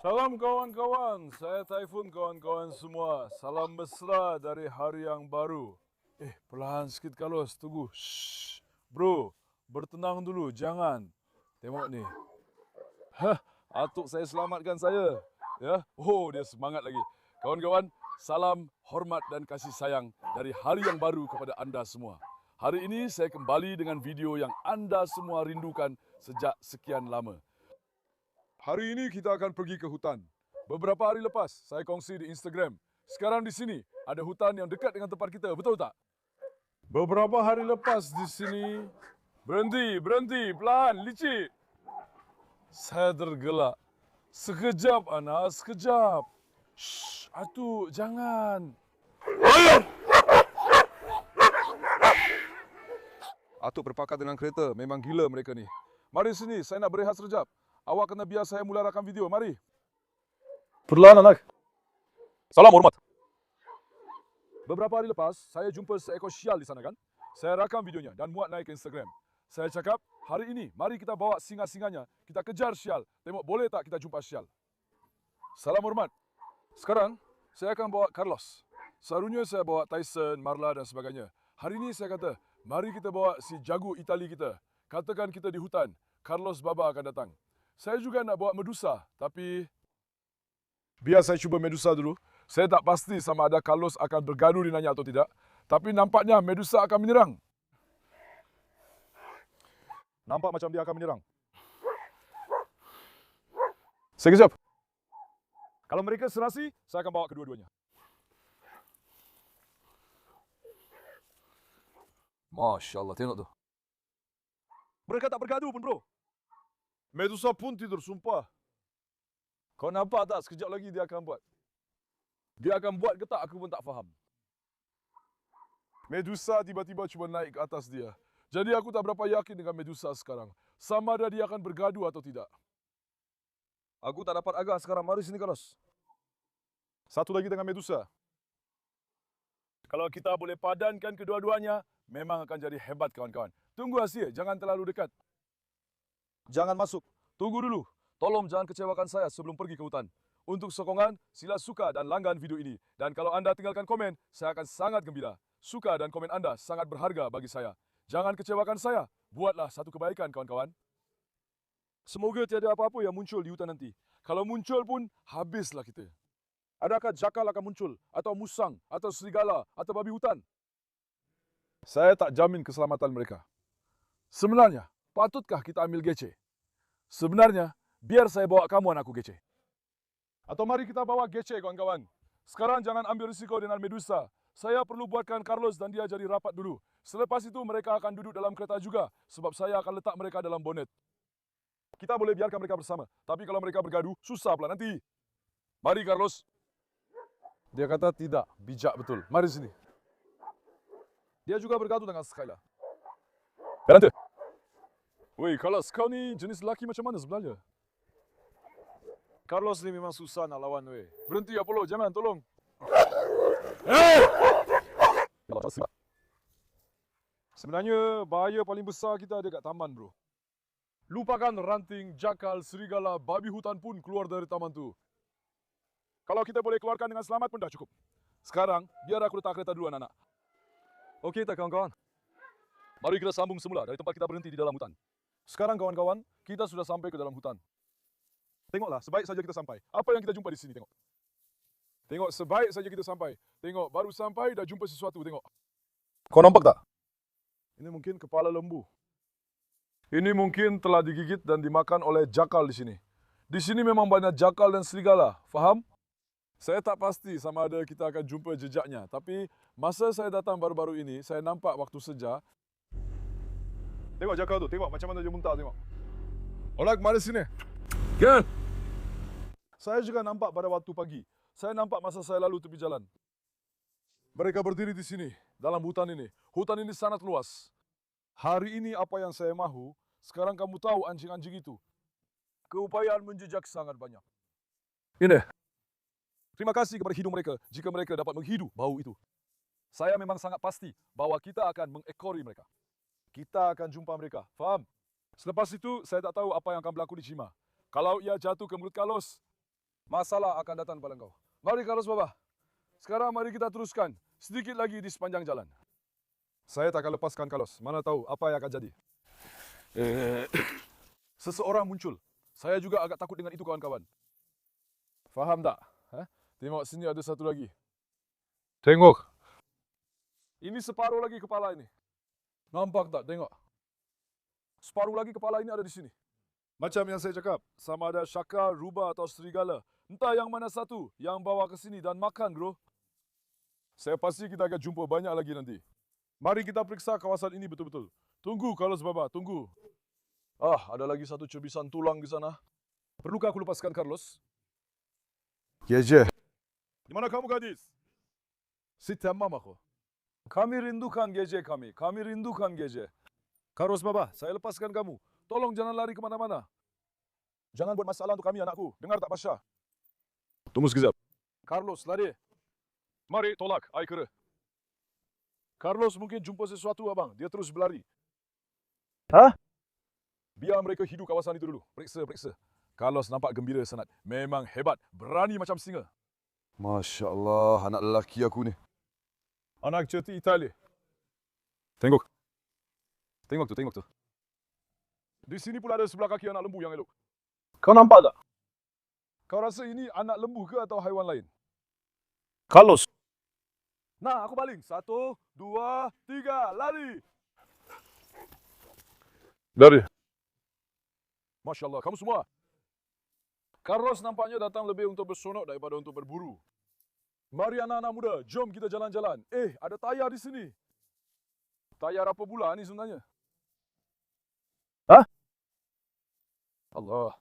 Salam kawan-kawan, saya Taifun kawan-kawan semua. Salam mesra dari hari yang baru. Perlahan sikit Carlos, tunggu. Shh. Bro, bertenang dulu, jangan. Tengok ni. Atuk saya selamatkan saya. Ya, dia semangat lagi. Kawan-kawan, salam hormat dan kasih sayang dari hari yang baru kepada anda semua. Hari ini saya kembali dengan video yang anda semua rindukan sejak sekian lama. Hari ini kita akan pergi ke hutan. Beberapa hari lepas saya kongsi di Instagram. Sekarang di sini ada hutan yang dekat dengan tempat kita, betul tak? Beberapa hari lepas di sini, berhenti, pelan, licik. Saya tergelak. Sekejap, Ana, sekejap. Shh, Atuk, jangan. Atuk berpakat dengan kereta, memang gila mereka ni. Mari sini, saya nak berehat sekejap. Awak kena biar saya mula rakam video, mari. Perlahan, anak. Salam hormat. Beberapa hari lepas, saya jumpa seekor sial di sana kan. Saya rakam videonya dan muat naik ke Instagram. Saya cakap, hari ini mari kita bawa singa-singanya. Kita kejar sial. Tengok boleh tak kita jumpa sial. Salam hormat. Sekarang, saya akan bawa Carlos. Seharusnya saya bawa Tyson, Marla dan sebagainya. Hari ini saya kata, mari kita bawa si jago Itali kita. Katakan kita di hutan, Carlos Baba akan datang. Saya juga nak bawa Medusa, tapi biar saya cuba Medusa dulu. Saya tak pasti sama ada Carlos akan bergaduh dengannya atau tidak. Tapi nampaknya Medusa akan menyerang. Nampak macam dia akan menyerang. Sekejap. Kalau mereka serasi, saya akan bawa kedua-duanya. Masya Allah, tengok tu. Mereka tak bergaduh pun, bro. Medusa pun tidur, sumpah. Kau nampak tak sekejap lagi dia akan buat? Dia akan buat ke tak, aku pun tak faham. Medusa tiba-tiba cuba naik ke atas dia. Jadi aku tak berapa yakin dengan Medusa sekarang. Sama ada dia akan bergaduh atau tidak. Aku tak dapat agak sekarang. Mari sini, Carlos. Satu lagi dengan Medusa. Kalau kita boleh padankan kedua-duanya, memang akan jadi hebat, kawan-kawan. Tunggu hasil, jangan terlalu dekat. Jangan masuk. Tunggu dulu. Tolong jangan kecewakan saya sebelum pergi ke hutan. Untuk sokongan, sila suka dan langgan video ini. Dan kalau anda tinggalkan komen, saya akan sangat gembira. Suka dan komen anda sangat berharga bagi saya. Jangan kecewakan saya. Buatlah satu kebaikan, kawan-kawan. Semoga tiada apa-apa yang muncul di hutan nanti. Kalau muncul pun, habislah kita. Adakah jakal akan muncul? Atau musang? Atau serigala? Atau babi hutan? Saya tak jamin keselamatan mereka. Sebenarnya, patutkah kita ambil gece? Sebenarnya, biar saya bawa kamu anakku gece. Atau mari kita bawa gece, kawan-kawan. Sekarang jangan ambil risiko dengan Medusa. Saya perlu buatkan Carlos dan dia jadi rapat dulu. Selepas itu mereka akan duduk dalam kereta juga. Sebab saya akan letak mereka dalam bonet. Kita boleh biarkan mereka bersama. Tapi kalau mereka bergaduh, susah pula nanti. Mari, Carlos. Dia kata tidak. Bijak betul. Mari sini. Dia juga bergaduh dengan Skyla. Berhenti. Woi, Carlos, kau ni jenis lelaki macam mana sebenarnya? Carlos ni memang susah nak lawan, weh. Berhenti, Apollo. Jangan, tolong. Sebenarnya, bahaya paling besar kita ada kat taman, bro. Lupakan ranting, jakal, serigala, babi hutan pun keluar dari taman tu. Kalau kita boleh keluarkan dengan selamat pun dah cukup. Sekarang, biar aku letak kereta dulu, anak-anak. Okey tak, kawan-kawan? Mari kita sambung semula dari tempat kita berhenti di dalam hutan. Sekarang, kawan-kawan, kita sudah sampai ke dalam hutan. Tengoklah, sebaik saja kita sampai. Apa yang kita jumpa di sini, tengok. Tengok, sebaik saja kita sampai. Tengok, baru sampai dah jumpa sesuatu, tengok. Kau nampak tak? Ini mungkin kepala lembu. Ini mungkin telah digigit dan dimakan oleh jakal di sini. Di sini memang banyak jakal dan serigala, faham? Saya tak pasti sama ada kita akan jumpa jejaknya. Tapi masa saya datang baru-baru ini, saya nampak waktu senja. Tengok jakal tu, tengok macam mana dia muntah, tengok. Alright, mari sini. Kan? Saya juga nampak pada waktu pagi. Saya nampak masa saya lalu tepi jalan. Mereka berdiri di sini, dalam hutan ini. Hutan ini sangat luas. Hari ini apa yang saya mahu, sekarang kamu tahu anjing-anjing itu. Keupayaan menjejak sangat banyak. Ini. Terima kasih kepada hidung mereka jika mereka dapat menghidu bau itu. Saya memang sangat pasti bahawa kita akan mengekori mereka. Kita akan jumpa mereka, faham? Selepas itu, saya tak tahu apa yang akan berlaku di Cima. Kalau ia jatuh ke mulut Carlos, masalah akan datang pada engkau. Mari Carlos Baba. Sekarang mari kita teruskan sedikit lagi di sepanjang jalan. Saya tak akan lepaskan Carlos. Mana tahu apa yang akan jadi. Seseorang muncul. Saya juga agak takut dengan itu kawan-kawan. Faham tak? Tengok sini ada satu lagi. Tengok. Ini separuh lagi kepala ini. Nampak tak? Tengok. Separuh lagi kepala ini ada di sini. Macam yang saya cakap, sama ada syakar, rubah atau serigala. Entah yang mana satu yang bawa ke sini dan makan, bro. Saya pasti kita akan jumpa banyak lagi nanti. Mari kita periksa kawasan ini betul-betul. Tunggu, Carlos Baba, tunggu. Ada lagi satu cebisan tulang di sana. Perlukah aku lepaskan Carlos? Gece. Di mana kamu, gadis? Si tamam aku. Kami rindukan gece kami. Kami rindukan gece. Carlos Baba, saya lepaskan kamu. Tolong jangan lari kemana-mana. Jangan buat masalah untuk kami, anakku. Dengar tak, Pasha? Tunggu sekejap. Carlos, lari. Mari, tolak air. Carlos mungkin jumpa sesuatu, abang. Dia terus berlari. Biar mereka hidup kawasan itu dulu. Periksa. Carlos nampak gembira sangat. Memang hebat. Berani macam singa. Masya Allah, anak lelaki aku ni. Anak cerita Itali. Tengok tu. Di sini pula ada sebelah kaki anak lembu yang elok. Kau nampak tak? Kau rasa ini anak lembu ke atau haiwan lain? Carlos. Nah, aku baling. 1, 2, 3, lari. Lari. Masya Allah, kamu semua. Carlos nampaknya datang lebih untuk bersonok daripada untuk berburu. Mari anak-anak muda, jom kita jalan-jalan. Ada tayar di sini. Tayar apa pula ni sebenarnya? Allah.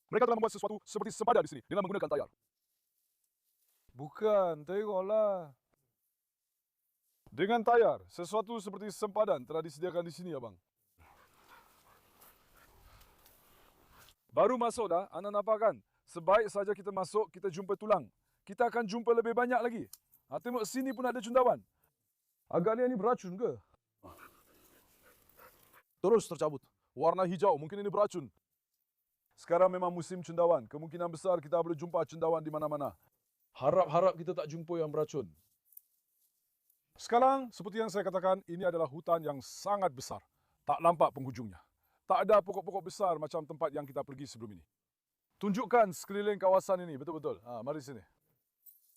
Mereka telah membuat sesuatu seperti sempadan di sini dengan menggunakan tayar. Bukan, tengoklah. Dengan tayar, sesuatu seperti sempadan telah disediakan di sini, abang. Baru masuk dah, anda nampak kan? Sebaik saja kita masuk, kita jumpa tulang. Kita akan jumpa lebih banyak lagi. Tengok sini pun ada cendawan. Agaknya ini beracun ke? Terus tercabut. Warna hijau, mungkin ini beracun. Sekarang memang musim cendawan. Kemungkinan besar kita boleh jumpa cendawan di mana-mana. Harap-harap kita tak jumpa yang beracun. Sekarang, seperti yang saya katakan, ini adalah hutan yang sangat besar. Tak nampak penghujungnya. Tak ada pokok-pokok besar macam tempat yang kita pergi sebelum ini. Tunjukkan sekeliling kawasan ini, betul-betul. Mari sini.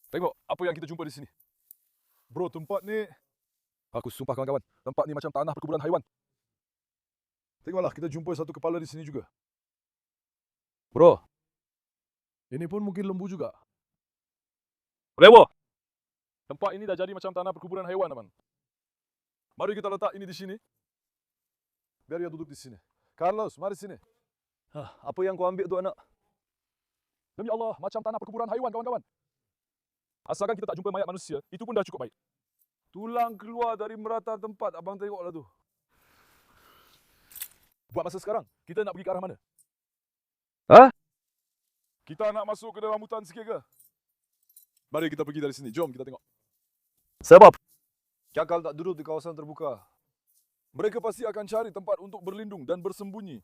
Tengok apa yang kita jumpa di sini. Bro, tempat ni... Aku sumpah kawan-kawan, tempat ni macam tanah perkuburan haiwan. Tengoklah, kita jumpa satu kepala di sini juga. Bro, ini pun mungkin lembu juga. Lewo. Tempat ini dah jadi macam tanah perkuburan haiwan, abang. Mari kita letak ini di sini. Biar dia duduk di sini. Carlos, mari sini. Apa yang kau ambil tu, anak? Demi Allah, macam tanah perkuburan haiwan, kawan-kawan. Asalkan kita tak jumpa mayat manusia, itu pun dah cukup baik. Tulang keluar dari merata tempat, abang tengoklah tu. Buat masa sekarang, kita nak pergi ke arah mana? Kita nak masuk ke dalam hutan sikit ke? Mari kita pergi dari sini. Jom kita tengok. Sebab? Cakal tak duduk di kawasan terbuka. Mereka pasti akan cari tempat untuk berlindung dan bersembunyi.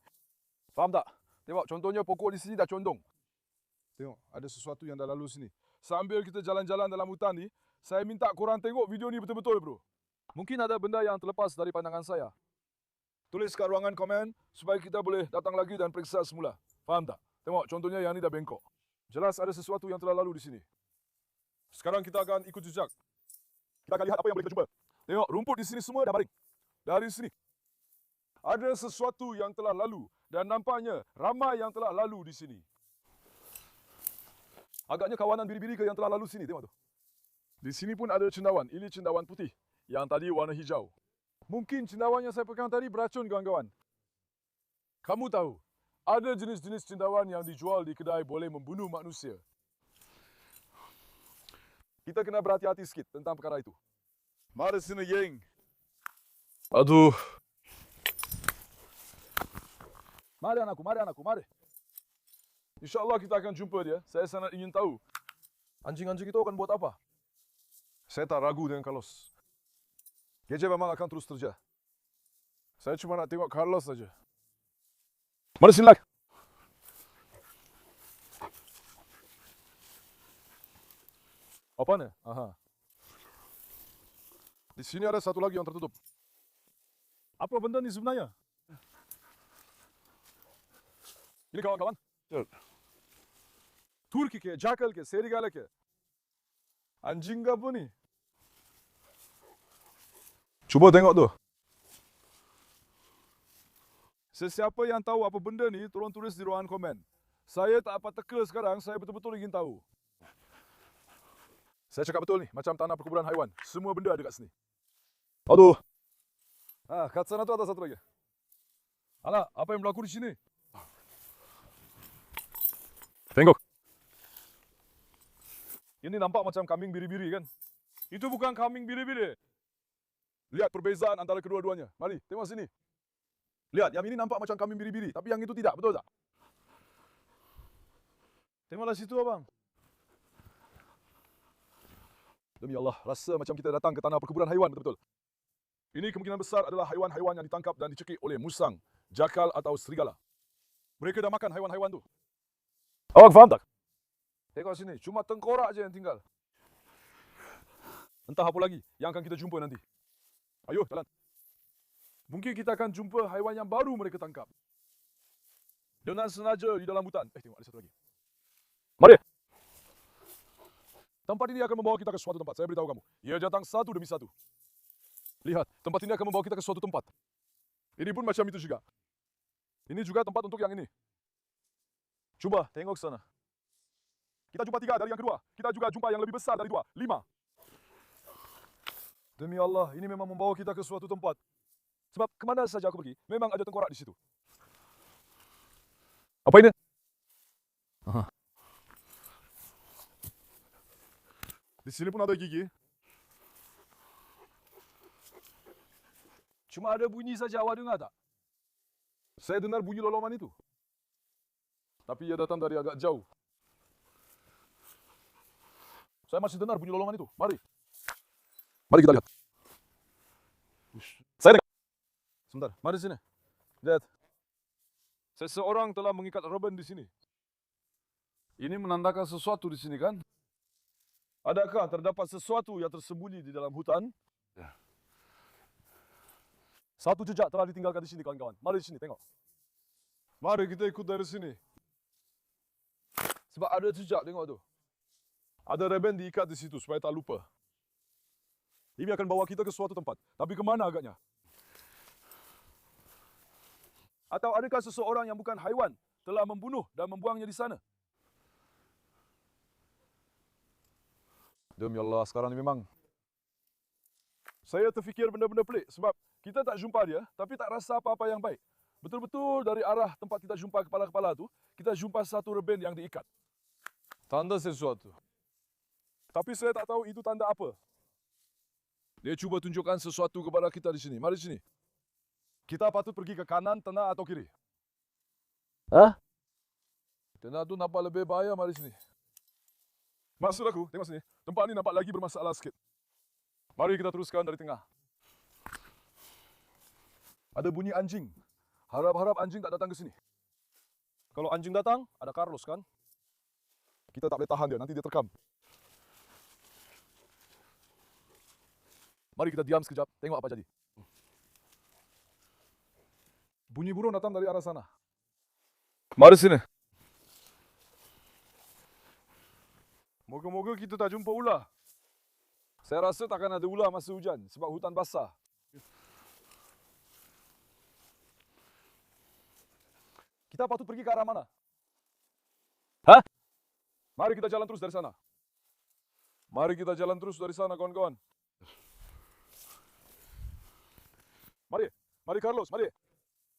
Faham tak? Tengok, contohnya pokok di sini dah condong. Tengok, ada sesuatu yang dah lalu sini. Sambil kita jalan-jalan dalam hutan ni, saya minta korang tengok video ni betul-betul, bro. Mungkin ada benda yang terlepas dari pandangan saya. Tulis kat ruangan komen supaya kita boleh datang lagi dan periksa semula. Faham tak? Tengok, contohnya yang ni dah bengkok. Jelas ada sesuatu yang telah lalu di sini. Sekarang kita akan ikut jejak. Kita akan lihat apa yang boleh kita jumpa. Tengok, rumput di sini semua dah baring. Dari sini. Ada sesuatu yang telah lalu. Dan nampaknya ramai yang telah lalu di sini. Agaknya kawanan biri-biri ke yang telah lalu sini. Tengok tu. Di sini pun ada cendawan. Ini cendawan putih. Yang tadi warna hijau. Mungkin cendawan yang saya pegang tadi beracun, kawan-kawan. Kamu tahu, ada jenis-jenis cendawan yang dijual di kedai boleh membunuh manusia. Kita kena berhati-hati sikit tentang perkara itu. Mari sini, geng. Aduh. Mari anakku, mari. InsyaAllah kita akan jumpa dia. Saya sangat ingin tahu. Anjing-anjing itu akan buat apa? Saya tak ragu dengan Carlos. Gece memang akan terus terjadi. Saya cuma nak tengok Carlos saja. Mari sini lagi. Apaan ya? Aha. Di sini ada satu lagi yang tertutup. Apa benda ni sebenarnya? Ini kawan-kawan. Turki ke, jackal ke, serigala ke. Anjing ke apa ni? Cuba tengok tu. Sesiapa yang tahu apa benda ni, tolong tulis di ruangan komen. Saya tak apa teka sekarang, saya betul-betul ingin tahu. Saya cakap betul ni, macam tanah perkuburan haiwan. Semua benda ada kat sini. Aduh. Kat sana tu ada satu lagi. Alah, apa yang berlaku di sini? Tengok. Ini nampak macam kambing biri-biri kan? Itu bukan kambing biri-biri. Lihat perbezaan antara kedua-duanya. Mari, tengok sini. Lihat, yang ini nampak macam kambing biri-biri, tapi yang itu tidak, betul tak? Tengoklah situ, abang. Demi Allah, rasa macam kita datang ke tanah perkuburan haiwan, betul-betul. Ini kemungkinan besar adalah haiwan-haiwan yang ditangkap dan dicekik oleh musang, jakal atau serigala. Mereka dah makan haiwan-haiwan tu. Awak faham tak? Tengok sini, cuma tengkorak je yang tinggal. Entah apa lagi yang akan kita jumpa nanti. Ayo, jalan. Mungkin kita akan jumpa haiwan yang baru mereka tangkap. Dengan sengaja di dalam hutan. Tengok, ada satu lagi. Mari. Tempat ini akan membawa kita ke suatu tempat. Saya beritahu kamu. Ia datang satu demi satu. Lihat, tempat ini akan membawa kita ke suatu tempat. Ini pun macam itu juga. Ini juga tempat untuk yang ini. Cuba, tengok ke sana. Kita jumpa 3 dari yang kedua. Kita juga jumpa yang lebih besar dari 2. 5. Demi Allah, ini memang membawa kita ke suatu tempat. Sebab kemana saja aku pergi, memang ada tengkorak di situ. Apa ini? Aha. Di sini pun ada gigi. Cuma ada bunyi saja, awak dengar tak? Saya dengar bunyi loloman itu. Tapi ia datang dari agak jauh. Saya masih dengar bunyi loloman itu. Mari. Mari kita lihat. Saya dengar. Sebentar, mari sini. Lihat. Seseorang telah mengikat roban di sini. Ini menandakan sesuatu di sini kan? Adakah terdapat sesuatu yang tersembunyi di dalam hutan? Ya. Satu jejak telah ditinggalkan di sini, kawan-kawan. Mari di sini, tengok. Mari kita ikut dari sini. Sebab ada jejak, tengok tu. Ada reben diikat di situ supaya tak lupa. Ini akan bawa kita ke suatu tempat. Tapi kemana agaknya? Atau adakah seseorang yang bukan haiwan telah membunuh dan membuangnya di sana? Demi Allah, sekarang ni memang saya terfikir benda-benda pelik sebab kita tak jumpa dia tapi tak rasa apa-apa yang baik. Betul-betul dari arah tempat kita jumpa kepala-kepala tu, kita jumpa satu reben yang diikat. Tanda sesuatu. Tapi saya tak tahu itu tanda apa. Dia cuba tunjukkan sesuatu kepada kita di sini. Mari sini. Kita patut pergi ke kanan, tengah atau kiri? Hah? Tengah tu nampak lebih bahaya, mari sini. Maksud aku, tengok sini. Tempat ni nampak lagi bermasalah sikit. Mari kita teruskan dari tengah. Ada bunyi anjing. Harap-harap anjing tak datang ke sini. Kalau anjing datang, ada Carlos kan? Kita tak boleh tahan dia, nanti dia terkam. Mari kita diam sekejap, tengok apa jadi. Bunyi burung datang dari arah sana. Mari sini. Moga-moga kita tak jumpa ular. Saya rasa takkan ada ular masa hujan sebab hutan basah. Kita patut pergi ke arah mana? Hah? Mari kita jalan terus dari sana. Mari kita jalan terus dari sana, kawan-kawan. Mari, mari Carlos, mari.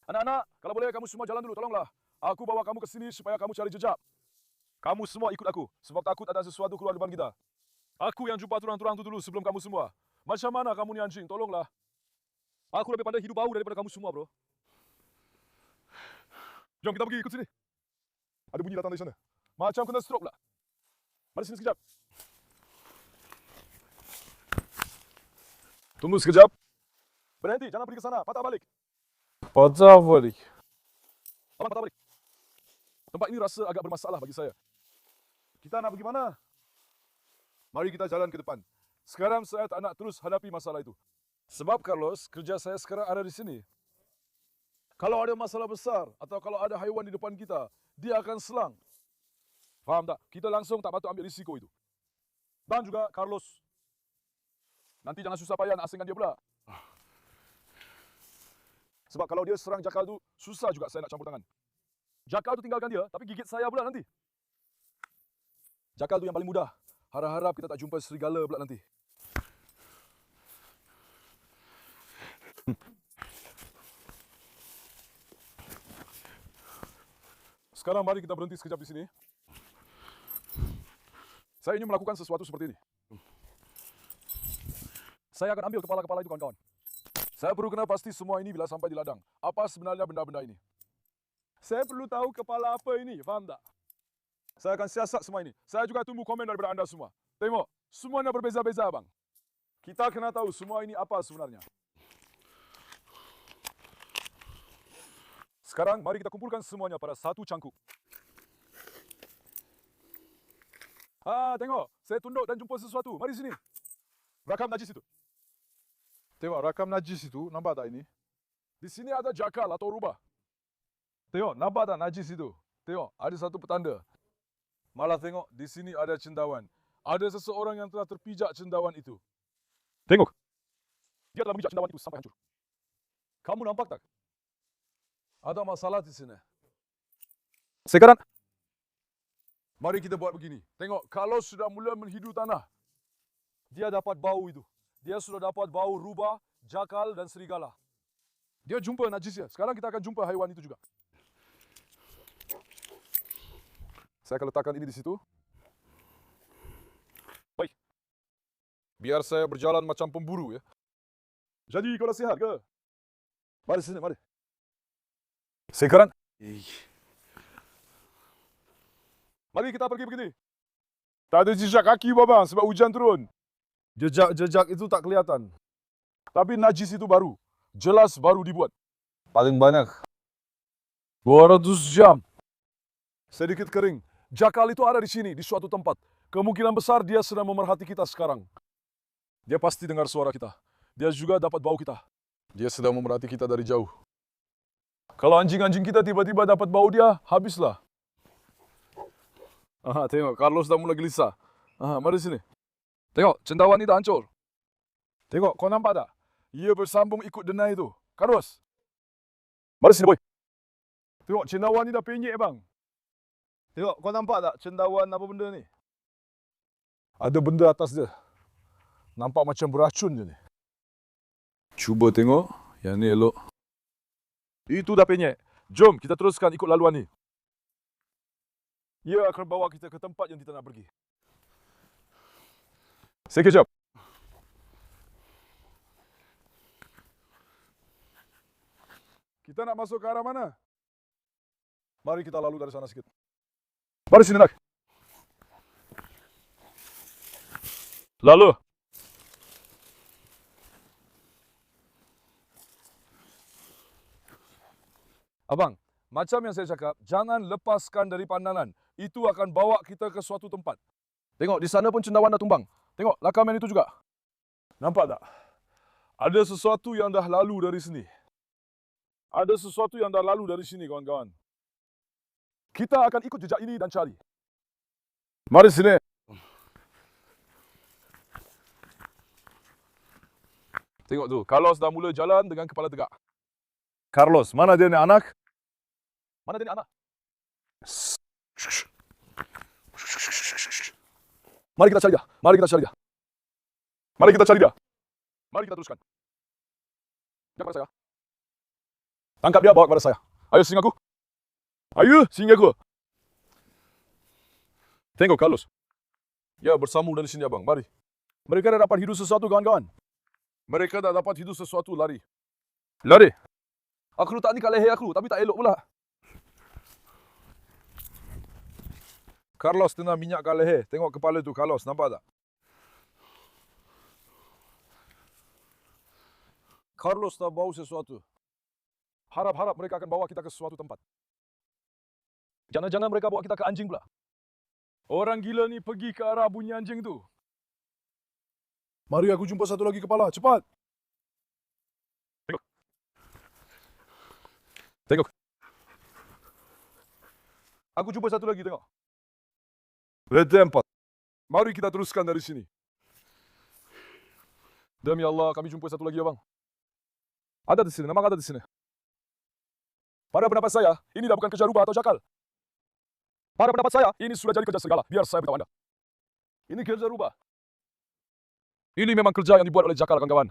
Anak-anak, kalau boleh kamu semua jalan dulu, tolonglah. Aku bawa kamu ke sini supaya kamu cari jejak. Kamu semua ikut aku, sebab takut ada sesuatu keluar depan kita. Aku yang jumpa turang-turang itu dulu sebelum kamu semua. Macam mana kamu ni anjing, tolonglah. Aku lebih pandai hidup bau daripada kamu semua, bro. Jom kita pergi, ikut sini. Ada bunyi datang dari sana. Macam kena stroke pula. Mari sini sekejap. Tunggu sekejap. Berhenti, jangan pergi ke sana. Patah balik. Patah balik. Abang, patah balik. Tempat ini rasa agak bermasalah bagi saya. Kita nak pergi mana? Mari kita jalan ke depan. Sekarang saya tak nak terus hadapi masalah itu. Sebab Carlos, kerja saya sekarang ada di sini. Kalau ada masalah besar atau kalau ada haiwan di depan kita, dia akan selang. Faham tak? Kita langsung tak patut ambil risiko itu. Dan juga Carlos. Nanti jangan susah payah nak asingkan dia pula. Sebab kalau dia serang jakal tu, susah juga saya nak campur tangan. Jakal tu tinggalkan dia, tapi gigit saya pula nanti. Jakal tu yang paling mudah. Harap-harap kita tak jumpa serigala pula nanti. Sekarang mari kita berhenti sekejap di sini. Saya ingin melakukan sesuatu seperti ini. Saya akan ambil kepala-kepala itu, kawan-kawan. Saya perlu kenal pasti semua ini bila sampai di ladang. Apa sebenarnya benda-benda ini? Saya perlu tahu kepala apa ini, faham tak? Saya akan siasat semua ini. Saya juga tunggu komen daripada anda semua. Tengok, semuanya berbeza-beza, bang. Kita kena tahu semua ini apa sebenarnya. Sekarang, mari kita kumpulkan semuanya pada satu cangkuk. Tengok. Saya tunduk dan jumpa sesuatu. Mari sini. Rakam najis itu. Tengok, rakam najis itu. Nampak tak ini? Di sini ada jakal atau rubah. Tengok, nampak tak najis itu? Tengok, ada satu petanda. Malah tengok, di sini ada cendawan. Ada seseorang yang telah terpijak cendawan itu. Tengok. Dia telah memijak cendawan itu sampai hancur. Kamu nampak tak? Ada masalah di sini. Sekarang, mari kita buat begini. Tengok, kalau sudah mula menghidu tanah, dia dapat bau itu. Dia sudah dapat bau rubah, jakal dan serigala. Dia jumpa najisnya. Sekarang kita akan jumpa haiwan itu juga. Saya akan letakkan ini di situ. Baik. Biar saya berjalan macam pemburu ya. Jadi kau dah sihat ke? Mari sini, mari. Sekarang. Mari kita pergi begini. Tak ada jejak kaki, babang, sebab hujan turun. Jejak-jejak itu tak kelihatan. Tapi najis itu baru. Jelas baru dibuat. Paling banyak 200 jam. Sedikit kering. Jakal itu ada di sini, di suatu tempat. Kemungkinan besar dia sedang memerhati kita sekarang. Dia pasti dengar suara kita. Dia juga dapat bau kita. Dia sedang memerhati kita dari jauh. Kalau anjing-anjing kita tiba-tiba dapat bau dia, habislah. Tengok, Carlos dah mula gelisah. Mari sini. Tengok, cendawan ini dah hancur. Tengok, kau nampak tak? Ia bersambung ikut denai itu. Carlos. Mari sini, boy. Tengok, cendawan ini dah penyek, bang. Tengok, kau nampak tak cendawan apa benda ni? Ada benda atas dia. Nampak macam beracun je ni. Cuba tengok. Yang ni elok. Itu dah penyek. Jom, kita teruskan ikut laluan ni. Ia akan bawa kita ke tempat yang kita nak pergi. Sekejap. Kita nak masuk ke arah mana? Mari kita lalu dari sana sikit. Mari sini, nak. Lalu. Abang, macam yang saya cakap, jangan lepaskan dari pandangan. Itu akan bawa kita ke suatu tempat. Tengok, di sana pun cendawan dah tumbang. Tengok, lakaman itu juga. Nampak tak? Ada sesuatu yang dah lalu dari sini. Ada sesuatu yang dah lalu dari sini, kawan-kawan. Kita akan ikut jejak ini dan cari. Mari sini. Tengok tu, Carlos dah mula jalan dengan kepala tegak. Carlos, mana dia ni anak? Mana dia ni anak? Mari kita cari dia. Mari kita cari dia. Mari kita cari dia. Mari kita teruskan. Dia kepada saya. Tangkap dia, bawa kepada saya. Ayo singaku. Ayo singaku. Tengok Carlos. Ya, bersambung dari sini abang. Mari. Mereka dah dapat hidup sesuatu, kawan-kawan. Mereka dah dapat hidup sesuatu, lari. Lari. Aku letak ni kat leher aku, tapi tak elok pula. Carlos kena minyak kat leher. Tengok kepala tu, Carlos. Nampak tak? Carlos dah bau sesuatu. Harap-harap mereka akan bawa kita ke suatu tempat. Jangan-jangan mereka bawa kita ke anjing pula. Orang gila ni pergi ke arah bunyi anjing tu. Mari aku jumpa satu lagi kepala, cepat. Tengok. Tengok. Aku jumpa satu lagi, tengok. Lantai 4. Mari kita teruskan dari sini. Demi Allah, kami jumpa satu lagi, abang. Ada di sini, memang ada di sini. Pada pendapat saya, ini dah bukan kerja rubah atau jakal. Pada pendapat saya, ini sudah jadi kerja serigala. Biar saya beritahu Anda. Ini kerja rubah. Ini memang kerja yang dibuat oleh jakal, kawan-kawan.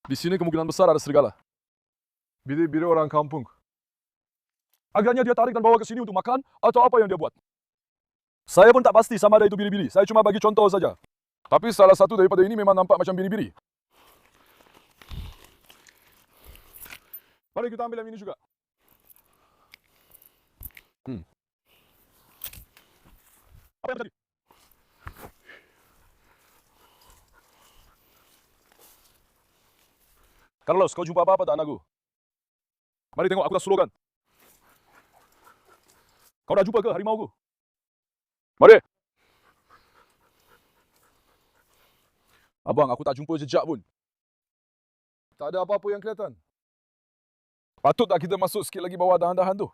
Di sini kemungkinan besar ada serigala. Biri-biri orang kampung. Agaknya dia tarik dan bawa ke sini untuk makan, atau apa yang dia buat. Saya pun tak pasti sama ada itu biri-biri. Saya cuma bagi contoh saja. Tapi salah satu daripada ini memang nampak macam biri-biri. Mari kita ambil yang ini juga. Apa yang terjadi? Carlos, kau jumpa apa-apa tak anakku? Mari tengok, aku dah slogan. Kau dah jumpa ke harimauku? Mari. Abang, aku tak jumpa jejak pun. Tak ada apa-apa yang kelihatan. Patut tak kita masuk sikit lagi bawah dahan-dahan tu?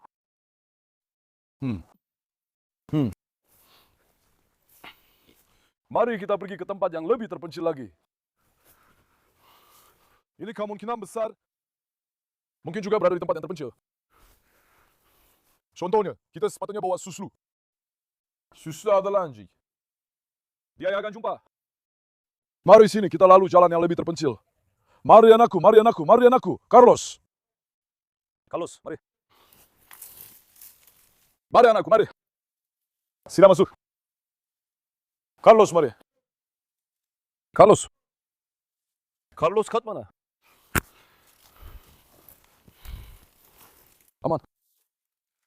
Mari kita pergi ke tempat yang lebih terpencil lagi. Ini kemungkinan besar mungkin juga berada di tempat yang terpencil. Contohnya, kita sepatutnya bawa susu. Susu adalah anjing. Dia yang akan jumpa. Mari sini, kita lalu jalan yang lebih terpencil. Mari anakku, mari anakku, mari anakku. Carlos. Carlos, mari. Mari anakku, mari. Sila masuk. Carlos, mari. Carlos. Carlos kat mana? Aman.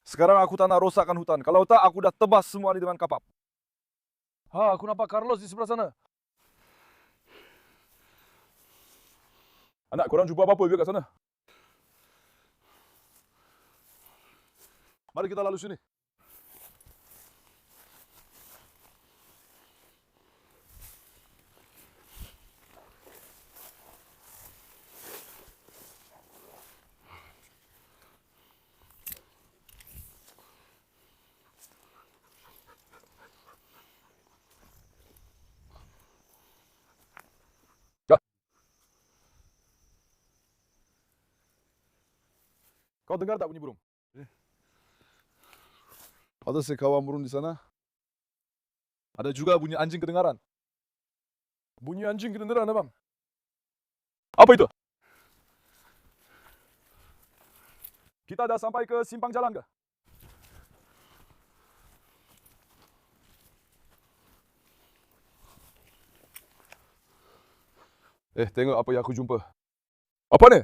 Sekarang aku tak nak rosakkan hutan. Kalau tak, aku dah tebas semua ini dengan kapap. Aku nampak Carlos di sebelah sana. Anak, korang jumpa apa-apa juga kat sana? Mari kita lalu sini. Kau dengar tak bunyi burung? Ada sekawan burung di sana. Ada juga bunyi anjing kedengaran. Bunyi anjing kedengaran, abang. Apa itu? Kita dah sampai ke simpang jalan ke? Tengok apa yang aku jumpa. Apa ni?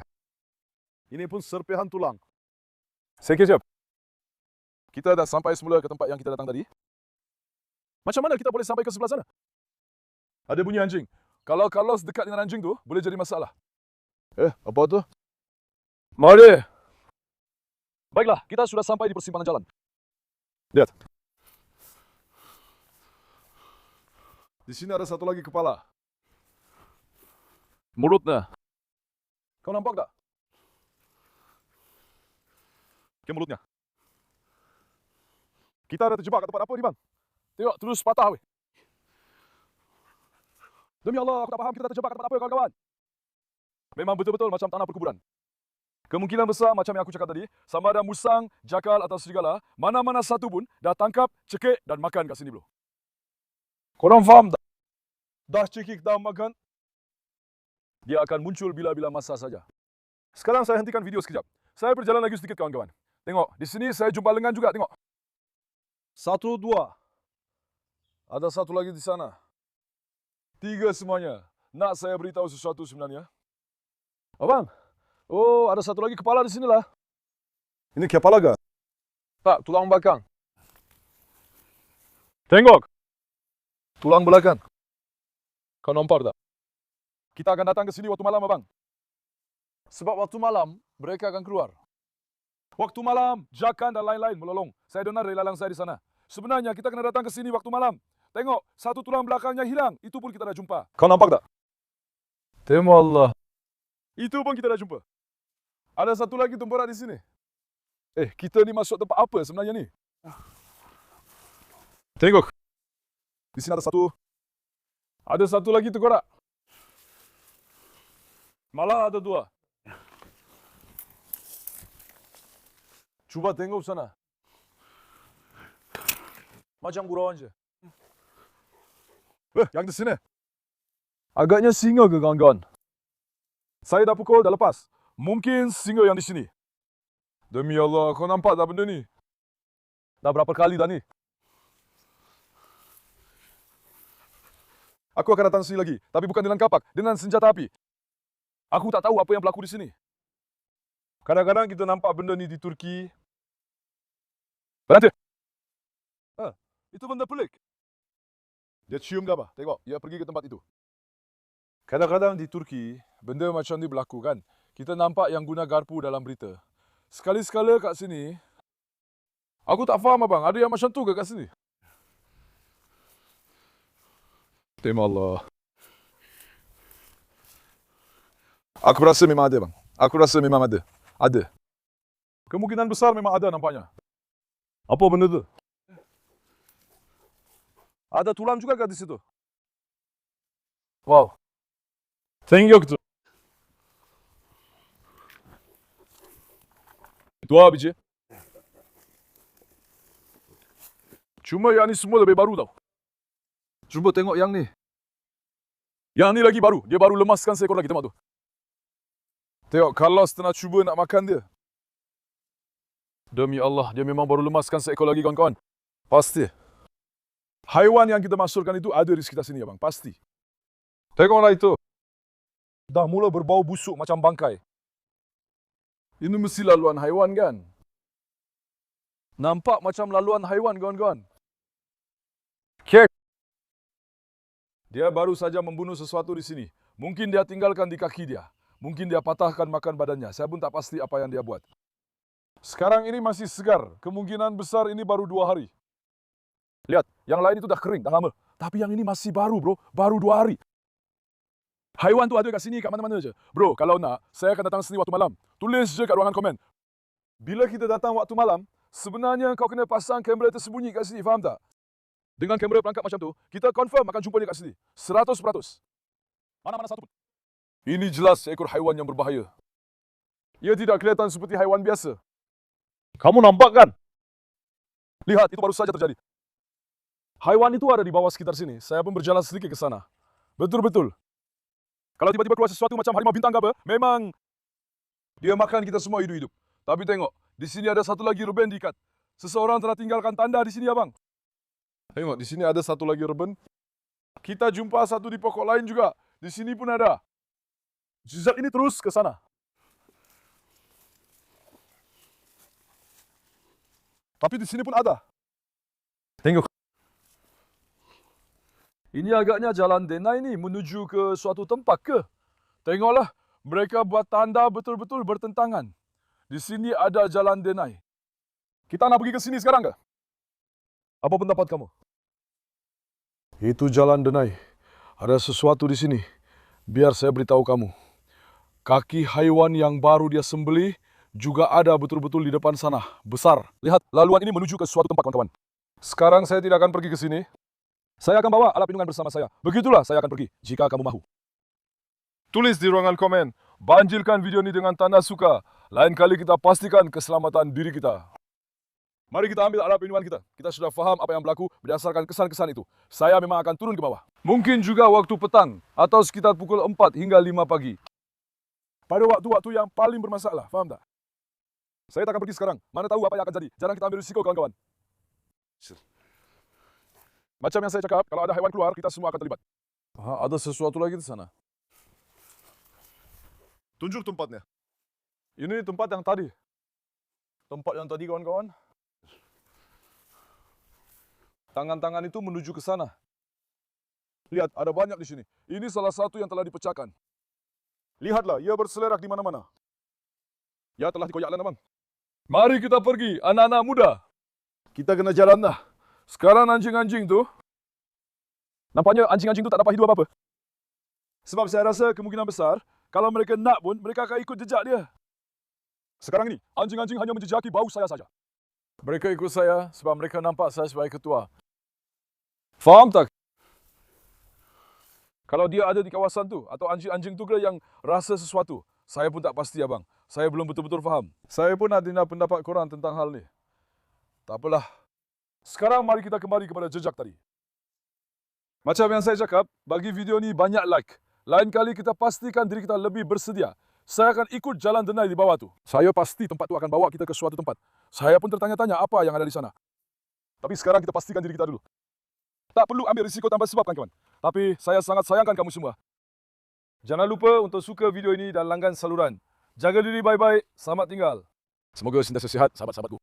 Ini pun serpihan tulang. Siap. Kita dah sampai semula ke tempat yang kita datang tadi. Macam mana kita boleh sampai ke sebelah sana? Ada bunyi anjing. Kalau Carlos dekat dengan anjing tu, boleh jadi masalah. Apa tu? Mari. Baiklah, kita sudah sampai di persimpangan jalan. Lihat. Di sini ada satu lagi kepala. Mulutnya. Kau nampak tak? Ke mulutnya. Kita ada terjebak kat tempat apa ni, bang? Tengok, terus patah weh. Demi Allah, aku tak faham kita terjebak kat tempat apa, kawan-kawan. Memang betul-betul macam tanah perkuburan. Kemungkinan besar macam yang aku cakap tadi, sama ada musang, jakal atau serigala, mana-mana satu pun dah tangkap, cekik dan makan kat sini belum. Korang faham tak? Dah cekik, dah makan, dia akan muncul bila-bila masa saja. Sekarang saya hentikan video sekejap. Saya berjalan lagi sedikit, kawan-kawan. Tengok, di sini saya jumpa lengan juga, tengok. 1, 2. Ada satu lagi di sana. 3 semuanya. Nak saya beritahu sesuatu sebenarnya. Abang, ada satu lagi kepala di sinilah. Ini kepala ke? Tak, tulang belakang. Tengok. Tulang belakang. Kau nampak tak? Kita akan datang ke sini waktu malam, abang. Sebab waktu malam, mereka akan keluar. Waktu malam, Jakan dan lain-lain melolong. Saya dengar dari lalang saya di sana. Sebenarnya kita kena datang ke sini waktu malam. Tengok, satu tulang belakangnya hilang. Itu pun kita dah jumpa. Kau nampak tak? Tema Allah. Itu pun kita dah jumpa. Ada satu lagi tengkorak di sini. Kita ni masuk tempat apa sebenarnya ni? Tengok. Di sini ada satu. Ada satu lagi tengkorak. Malah ada dua. Cuba tengok sana. Macam gurauan je. Yang di sini. Agaknya singa ke kawan-kawan? Saya dah pukul, dah lepas. Mungkin singa yang di sini. Demi Allah, kau nampak tak benda ni? Dah berapa kali dah ni? Aku akan datang sini lagi. Tapi bukan dengan kapak, dengan senjata api. Aku tak tahu apa yang berlaku di sini. Kadang-kadang kita nampak benda ni di Turki. Berhenti. Itu benda pelik. Dia cium ke apa? Tengok, dia pergi ke tempat itu. Kadang-kadang di Turki, benda macam ni berlaku kan. Kita nampak yang guna garpu dalam berita. Sekali-sekala kat sini, aku tak faham abang, ada yang macam tu ke kat sini? Tema Allah. Aku rasa memang ada bang. Aku rasa memang ada. Ada. Kemungkinan besar memang ada nampaknya. Apa benda tu? Ada tulang juga kat di situ. Wow. Tengok tu. Dua biji. Cuma yang ni semua lebih baru tau. Cuba tengok yang ni. Yang ni lagi baru. Dia baru lemaskan seekor lagi. Tengok tu. Tengok, kalau setengah cuba nak makan dia. Demi Allah, dia memang baru lemaskan seekor lagi kawan-kawan. Pasti. Haiwan yang kita masukkan itu ada di sekitar sini abang. Pasti. Tengoklah itu. Dah mula berbau busuk macam bangkai. Ini mesti laluan haiwan kan? Nampak macam laluan haiwan kawan-kawan. Kek. Dia baru saja membunuh sesuatu di sini. Mungkin dia tinggalkan di kaki dia. Mungkin dia patahkan makan badannya. Saya pun tak pasti apa yang dia buat. Sekarang ini masih segar. Kemungkinan besar ini baru 2 hari. Lihat, yang lain itu dah kering, dah lama. Tapi yang ini masih baru bro. Baru 2 hari. Haiwan tu ada kat sini, kat mana-mana je. Bro, kalau nak, saya akan datang sini waktu malam. Tulis je kat ruangan komen. Bila kita datang waktu malam, sebenarnya kau kena pasang kamera tersembunyi kat sini, faham tak? Dengan kamera pelangkap macam tu, kita confirm akan jumpa dia kat sini. 100%. Mana-mana satu pun. Ini jelas seekor haiwan yang berbahaya. Ia tidak kelihatan seperti haiwan biasa. Kamu nampak kan? Lihat, itu baru saja terjadi. Haiwan itu ada di bawah sekitar sini. Saya pun berjalan sedikit ke sana. Betul-betul. Kalau tiba-tiba keluar sesuatu macam harimau bintang ke apa, memang dia makan kita semua hidup-hidup. Tapi tengok, di sini ada satu lagi reben diikat. Seseorang telah tinggalkan tanda di sini, abang. Tengok, di sini ada satu lagi reben. Kita jumpa satu di pokok lain juga. Di sini pun ada. Jejak ini terus ke sana. Tapi di sini pun ada. Tengok. Ini agaknya jalan denai ni menuju ke suatu tempat ke? Tengoklah, mereka buat tanda betul-betul bertentangan. Di sini ada jalan denai. Kita nak pergi ke sini sekarang ke? Apa pendapat kamu? Itu jalan denai. Ada sesuatu di sini. Biar saya beritahu kamu. Kaki haiwan yang baru dia sembelih juga ada betul-betul di depan sana. Besar. Lihat, laluan ini menuju ke suatu tempat, kawan-kawan. Sekarang saya tidak akan pergi ke sini. Saya akan bawa alat pelindungan bersama saya. Begitulah saya akan pergi, jika kamu mahu. Tulis di ruangan komen. Banjirkan video ini dengan tanda suka. Lain kali kita pastikan keselamatan diri kita. Mari kita ambil alat pelindungan kita. Kita sudah faham apa yang berlaku berdasarkan kesan-kesan itu. Saya memang akan turun ke bawah. Mungkin juga waktu petang atau sekitar pukul 4 hingga 5 pagi. Pada waktu-waktu yang paling bermasalah, faham tak? Saya tak akan pergi sekarang. Mana tahu apa yang akan jadi. Jarang kita ambil risiko, kawan-kawan. Macam yang saya cakap, kalau ada haiwan keluar, kita semua akan terlibat. Ada sesuatu lagi di sana. Tunjuk tempatnya. Ini tempat yang tadi. Tempat yang tadi, kawan-kawan. Tangan-tangan itu menuju ke sana. Lihat, ada banyak di sini. Ini salah satu yang telah dipecahkan. Lihatlah, ia berselerak di mana-mana. Ya, telah dikoyakkan, abang. Mari kita pergi, anak-anak muda. Kita kena jalan dah. Sekarang anjing-anjing tu, Nampaknya anjing-anjing tu tak dapat hidup apa-apa. Sebab saya rasa kemungkinan besar, kalau mereka nak pun, mereka akan ikut jejak dia. Sekarang ini, anjing-anjing hanya menjejaki bau saya saja. Mereka ikut saya sebab mereka nampak saya sebagai ketua. Faham tak? Kalau dia ada di kawasan tu, atau anjing-anjing tu ke yang rasa sesuatu, saya pun tak pasti, abang. Saya belum betul-betul faham. Saya pun nak dengar pendapat korang tentang hal ni. Tak apalah. Sekarang mari kita kembali kepada jejak tadi. Macam yang saya cakap, bagi video ni banyak like. Lain kali kita pastikan diri kita lebih bersedia. Saya akan ikut jalan denai di bawah tu. Saya pasti tempat tu akan bawa kita ke suatu tempat. Saya pun tertanya-tanya apa yang ada di sana. Tapi sekarang kita pastikan diri kita dulu. Tak perlu ambil risiko tanpa sebab, kawan-kawan. Tapi saya sangat sayangkan kamu semua. Jangan lupa untuk suka video ini dan langgan saluran. Jaga diri baik-baik. Selamat tinggal. Semoga sentiasa sihat, sahabat-sahabatku.